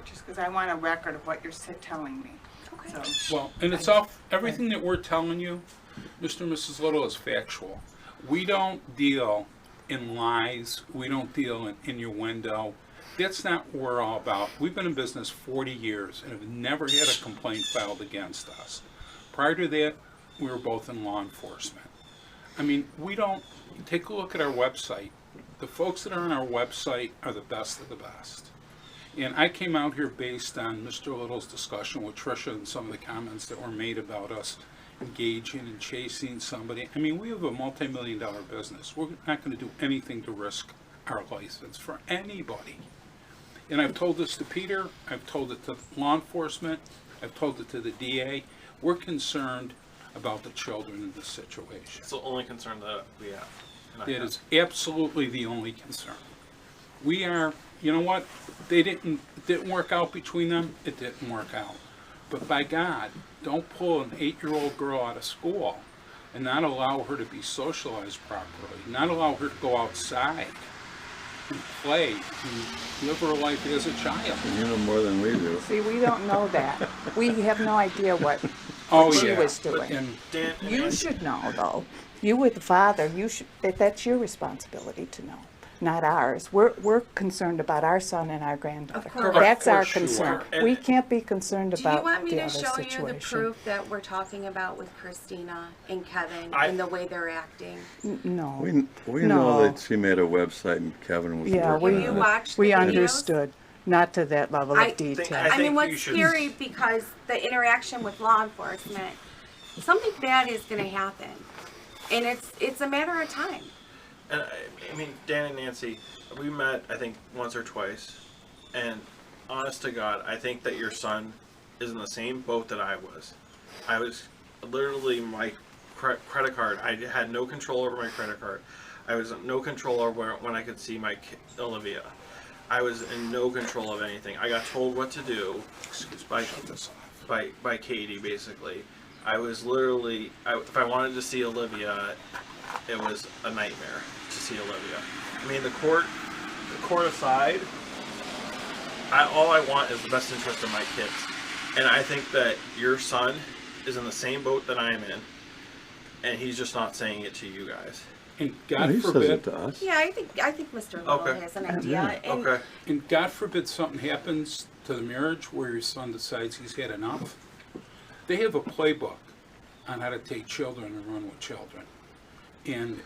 it, just because I want a record of what you're telling me. Okay. So, Well, and it's all, everything that we're telling you, Mr. and Mrs. Little, is factual. We don't deal in lies. We don't deal in innuendo. That's not what we're all about. We've been in business 40 years and have never had a complaint filed against us. Prior to that, we were both in law enforcement. I mean, we don't, take a look at our website. The folks that are on our website are the best of the best. And I came out here based on Mr. Little's discussion with Tricia and some of the comments that were made about us engaging and chasing somebody. I mean, we have a multi-million-dollar business. We're not going to do anything to risk our license for anybody. And I've told this to Peter, I've told it to law enforcement, I've told it to the DA. We're concerned about the children in this situation. It's the only concern that we have. And I It have. is absolutely the only concern. We are, you know what, it didn't work out between them, it didn't work out. But by God, don't pull an 8-year-old girl out of school and not allow her to be socialized properly, not allow her to go outside and play and live her life as a child. You know more than we do. see, we don't know that. We have no idea what Oh, she yeah. was doing. And Dan, and You Andy- should know, though. You were the father. You should. That's your responsibility to know, not ours. We're concerned about our son and our granddaughter. Of course. That's Of our course you concern. are. We can't be concerned Do you about want me the to other show situation. you the proof that we're talking about with Christina and Kevin I- and the way they're acting? No. We No. know that she made a website and Kevin was Yeah, working Have you on it. watched the We videos? understood, not to that level I of detail. I I mean, think what's you should- scary because the interaction with law enforcement, something bad is going to happen, and it's a matter of time. And I mean, Dan and Nancy, we met, I think, once or twice. And honest to God, I think that your son is in the same boat that I was. I was literally, my credit card, I had no control over my credit card. I was no control over when I could see my Olivia. I was in no control of anything. I got told what to do by Katie, basically. I was literally, if I wanted to see Olivia, it was a nightmare to see Olivia. I mean, the court aside, all I want is the best interest of my kids. And I think that your son is in the same boat that I am in, and he's just not saying it to you guys. And Yeah, God he says forbid, it to us. Yeah, I think Mr. Little Okay. has an idea. And Okay. and God forbid something happens to the marriage where your son decides he's had enough. They have a playbook on how to take children and run with children. And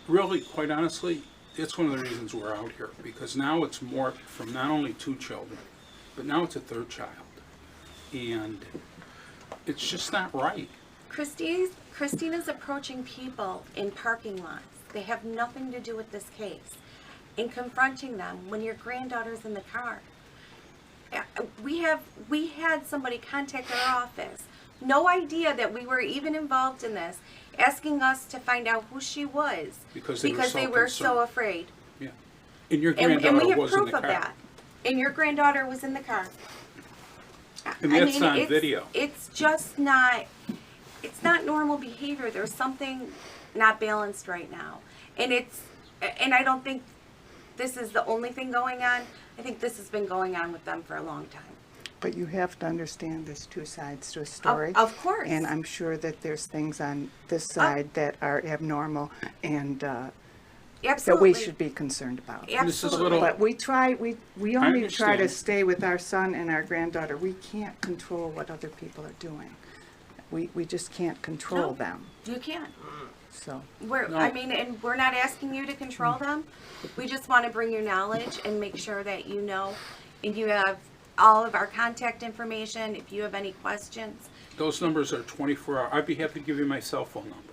really, quite honestly, that's one of the reasons we're out here, because now it's morphed from not only 2 children, but now it's a 3rd child. And it's just not right. Christina's approaching people in parking lots. They have nothing to do with this case. And confronting them when your granddaughter's in the car. We had somebody contact our office. No idea that we were even involved in this, asking us to find out who she was. Because they were were so so afraid. Yeah. And your And granddaughter we have was in proof the of car. that. And your granddaughter was in the car. And that's on it's, video. It's just not, it's not normal behavior. There's something not balanced right now. And I don't think this is the only thing going on. I think this has been going on with them for a long time. But you have to understand there's 2 sides to a story. Of course. And I'm sure that there's things on this side that are abnormal and that Absolutely. we should be concerned about. Absolutely. Little- But we only try to understand. stay with our son and our granddaughter. We can't control what other people are doing. We just can't control No. them, You can't. so. No. And we're not asking you to control them. We just want to bring you knowledge and make sure that you know, and you have all of our contact information if you have any questions. Those numbers are 24 hour. I'd be happy to give you my cell phone number.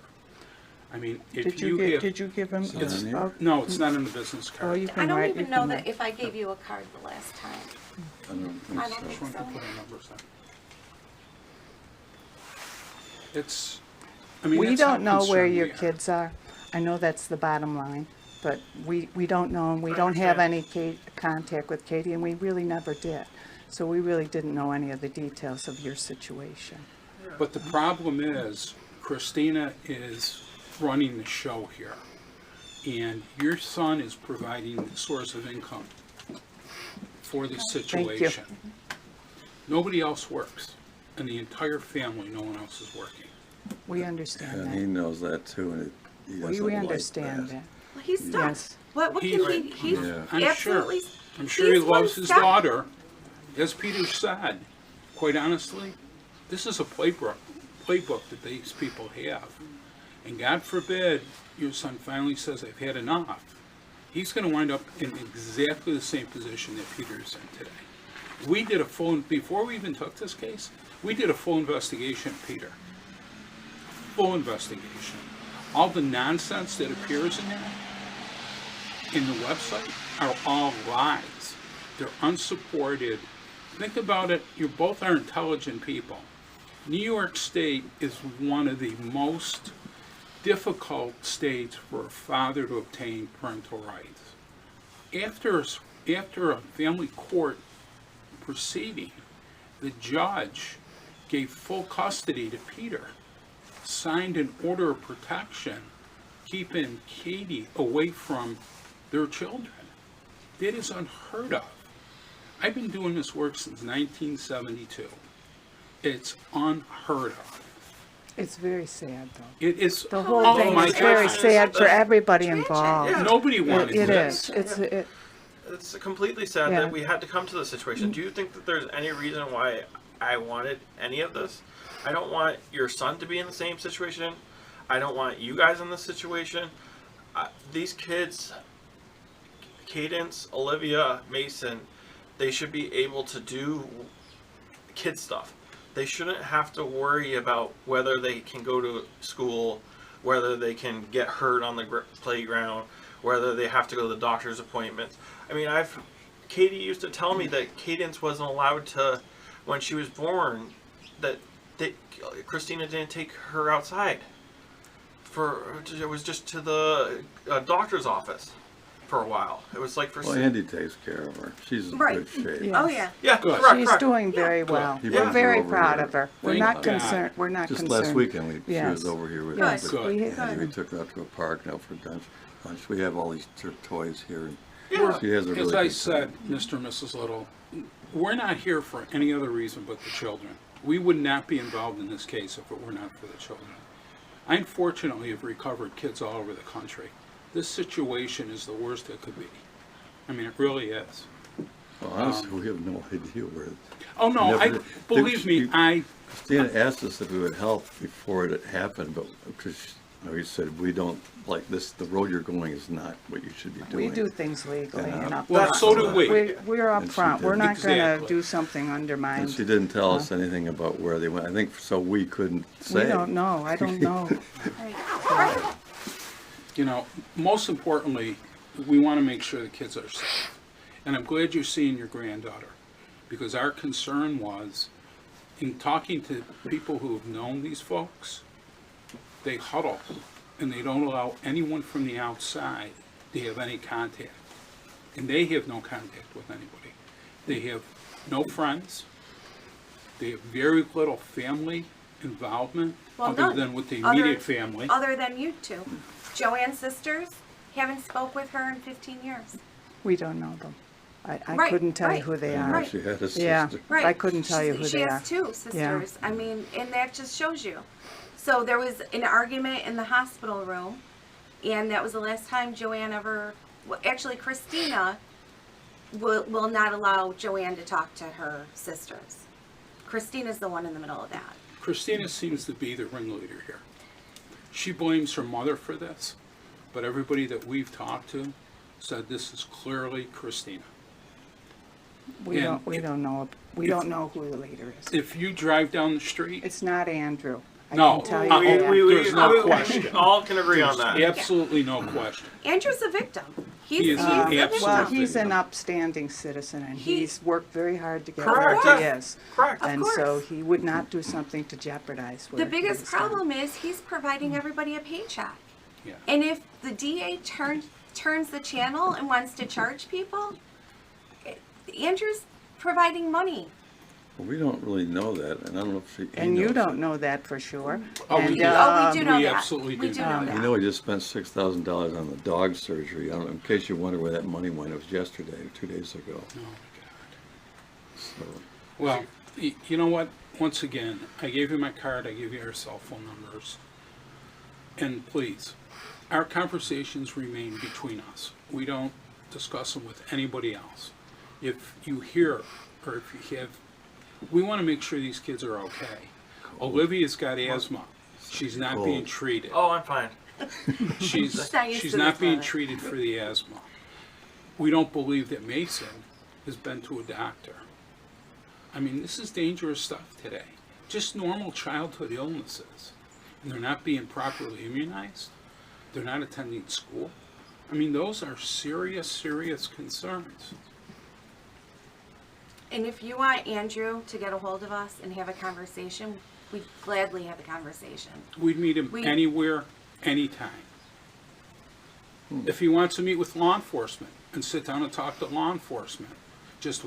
I mean, if Did you you have, did you give him? it's, on here? no, it's not in the business Oh, card. you I can don't write. even you know can- that if I gave you a card the last time. I don't I think don't so. Just want to put our numbers on. It's, I mean, We that's don't how know where concerned your we are. kids are. I know that's the bottom line, but we don't know, and we don't have any contact with Katie, and we really never did. So we really didn't know any of the details of your situation. But the problem is, Christina is running the show here. And your son is providing the source of income for this situation. Nobody else works. And the entire family, no one else is working. We understand And he that. knows that too, and he doesn't We like understand that. that. Well, he's stuck. Yes. What can he, he's Yeah. I'm absolutely, sure. I'm sure he he's one loves his step- daughter. As Peter said, quite honestly, this is a playbook that these people have. And God forbid your son finally says, I've had enough. He's going to wind up in exactly the same position that Peter is in today. We did a full, before we even took this case, we did a full investigation, Peter. Full investigation. All the nonsense that appears in that, in the website, are all lies. They're unsupported. Think about it, you both are intelligent people. New York State is one of the most difficult states for a father to obtain parental rights. After a family court proceeding, the judge gave full custody to Peter, signed an order of protection, keeping Katie away from their children. That is unheard of. I've been doing this work since 1972. It's unheard of. It's very sad, though. It is. The whole oh thing my is very gosh. sad for everybody Tragic. involved. Yeah. Nobody wanted It this. is. It's completely sad Yeah. that we had to come to this situation. Do you think that there's any reason why I wanted any of this? I don't want your son to be in the same situation. I don't want you guys in this situation. These kids, Cadence, Olivia, Mason, they should be able to do kid stuff. They shouldn't have to worry about whether they can go to school, whether they can get hurt on the playground, whether they have to go to the doctor's appointments. I mean, Katie used to tell me that Cadence wasn't allowed to, when she was born, that Christina didn't take her outside. It was just to the doctor's office for a while. It was like for. Well, Andy takes care of her. She's in Right. good shape. Yeah. Oh, yeah. Yeah, Good. correct, She's correct. doing very well. He We're brings her very over proud here. of her. We're Thank not God. concerned. We're not Just concerned. last weekend, she Yes. was over here with Yes, us. Good. we, And we took her out to a park now for lunch. We have all these toys here. And We're- she has a really As I good said, time. Mr. and Mrs. Little, we're not here for any other reason but the children. We would not be involved in this case if it were not for the children. I unfortunately have recovered kids all over the country. This situation is the worst it could be. I mean, it really is. Well, honestly, we have no idea where. Oh, no, believe me, Christina asked us if we would help before it happened, but because we said we don't like this. The road you're going is not what you should be we doing. do things legally Yeah. and up well, front. so do we. We're up And she front. We're did. not going Exactly. to do something And undermined. she didn't tell us anything about where they went. I think so we couldn't say. We don't know. I don't know. Right. You know, most importantly, we want to make sure the kids are safe. And I'm glad you're seeing your granddaughter, because our concern was, in talking to people who have known these folks, they huddle and they don't allow anyone from the outside to have any contact. And they have no contact with anybody. They have no friends. They have very little family involvement, Well, other none. than with the Other- immediate family. Other than you two. Joanne's sisters haven't spoke with her in 15 years. We don't know them. I Right, couldn't tell right. you who they And are. Right. she had a sister. Yeah. Right. I couldn't tell you who she they has are. two sisters. Yeah. I mean, and that just shows you. So there was an argument in the hospital room, and that was the last time Joanne ever. Well, actually, Christina will not allow Joanne to talk to her sisters. Christina's the one in the middle of that. Christina seems to be the ringleader here. She blames her mother for this, but everybody that we've talked to said this is clearly Christina. We And don't. We if- don't know. We if- don't know who the leader is. If you drive down the street, It's not Andrew. I No, can tell you uh-oh. that. There's no question. We all can agree on that. absolutely no question. Andrew's a victim. He He's is a an victim. absolute Well, he's victim. an upstanding citizen, and He- he's worked very hard to get Correct. where he is. Correct. Of And so course. he would not do something to jeopardize where The biggest he's done. problem is he's providing everybody a paycheck. Yeah. And if the DA turns the channel and wants to charge people, Andrew's providing money. Well, we don't really know that, and I don't know if he And you knows don't it. know that for sure. Oh, we And, do. Oh, we do know We that. absolutely We do do know know that. that. You know, we just spent $6,000 on the dog surgery. I don't know, in case you wonder where that money went, it was yesterday, or 2 days ago. Oh, my Well, you know what? Once again, I gave you my card, I gave you our cell phone numbers. And please, our conversations remain between us. We don't discuss them with anybody else. If you hear, or if you have, we want to make sure these kids are okay. Olivia's got asthma. She's not being treated. Oh, I'm fine. She's not used to not this being weather. treated for the asthma. We don't believe that Mason has been to a doctor. I mean, this is dangerous stuff today. Just normal childhood illnesses. And they're not being properly immunized. They're not attending school. I mean, those are serious, serious concerns. And if you want Andrew to get a hold of us and have a conversation, we'd gladly have a conversation. We'd meet him We- anywhere, anytime. If he wants to meet with law enforcement and sit down and talk to law enforcement, just